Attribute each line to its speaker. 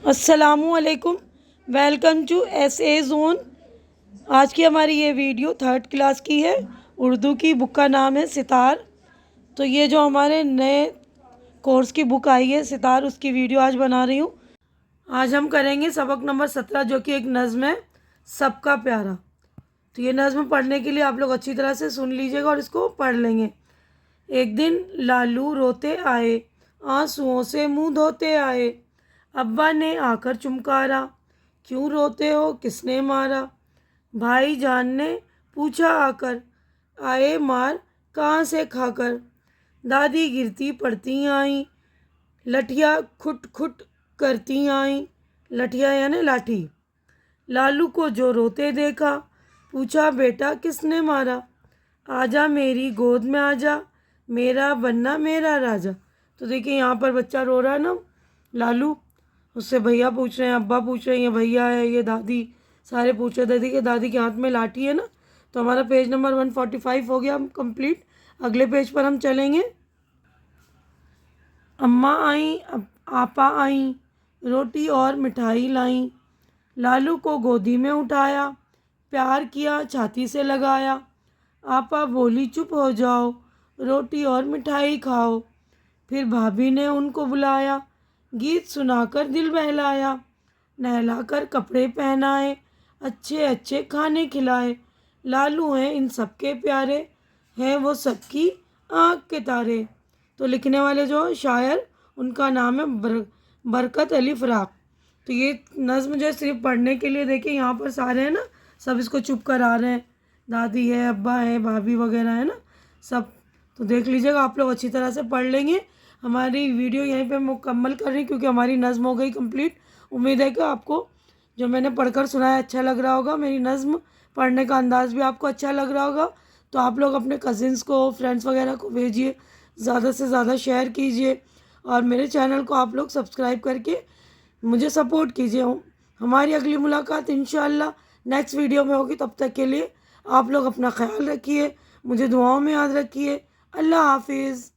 Speaker 1: अस्सलामुअलैकुम। Welcome to SA zone. आज की हमारी ये वीडियो 3rd क्लास की है। उर्दू की बुक का नाम है सितार। तो ये जो हमारे नए कोर्स की बुक आई है सितार, उसकी वीडियो आज बना रही हूँ। आज हम करेंगे सबक नंबर 17, जो कि एक नज़्म है, सबका प्यारा। तो ये नज़्म पढ़ने के लिए आप लोग अच्छी तरह से सुन लीजिएगा और इसको पढ़ लेंगे। एक दिन लालू रोते आए, आंसुओं से मुंह धोते आए। अब्बा ने आकर चुमकारा, क्यों रोते हो, किसने मारा? भाई जान ने पूछा आकर, आए मार कहाँ से खाकर? दादी गिरती पड़ती आई, लठिया खुट खुट करती आई। लठिया यानी लाठी। लालू को जो रोते देखा, पूछा बेटा किसने मारा? आजा मेरी गोद में आजा, मेरा बनना मेरा राजा। तो देखिए यहाँ पर बच्चा रो रहा है ना, लालू। उससे भैया पूछ रहे हैं, अब्बा पूछ रहे हैं, ये भैया है, ये दादी, सारे पूछ रहे थे। देखिए दादी के हाथ में लाठी है ना। तो हमारा पेज नंबर 145 हो गया कंप्लीट। अगले पेज पर हम चलेंगे। अम्मा आई, आपा आई, रोटी और मिठाई लाई। लालू को गोदी में उठाया, प्यार किया छाती से लगाया। आपा बोली चुप हो जाओ, रोटी और मिठाई खाओ। फिर भाभी ने उनको बुलाया, गीत सुनाकर दिल बहलाया। नहलाकर कपड़े पहनाए, अच्छे अच्छे खाने खिलाए। लालू हैं इन सबके प्यारे, हैं वो सबकी आँख के तारे। तो लिखने वाले जो शायर, उनका नाम है बरकत अली फ़राक। तो ये नज़्म जो सिर्फ पढ़ने के लिए, देखिए यहाँ पर सारे हैं ना, सब इसको चुप करा रहे हैं। दादी है, अब्बा है, भाभी वगैरह है ना, सब। तो देख लीजिएगा, आप लोग अच्छी तरह से पढ़ लेंगे। हमारी वीडियो यहीं पे मुकम्मल कर रही, क्योंकि हमारी नज़्म हो गई कंप्लीट। उम्मीद है कि आपको जो मैंने पढ़कर सुनाया अच्छा लग रहा होगा। मेरी नज़्म पढ़ने का अंदाज़ भी आपको अच्छा लग रहा होगा। तो आप लोग अपने कज़िन्स को, फ्रेंड्स वगैरह को भेजिए, ज़्यादा से ज़्यादा शेयर कीजिए, और मेरे चैनल को आप लोग सब्सक्राइब करके मुझे सपोर्ट कीजिए। हमारी अगली मुलाकात इंशाअल्लाह नेक्स्ट वीडियो में होगी। तब तक के लिए आप लोग अपना ख्याल रखिए, मुझे दुआओं में याद रखिए। अल्लाह हाफिज़।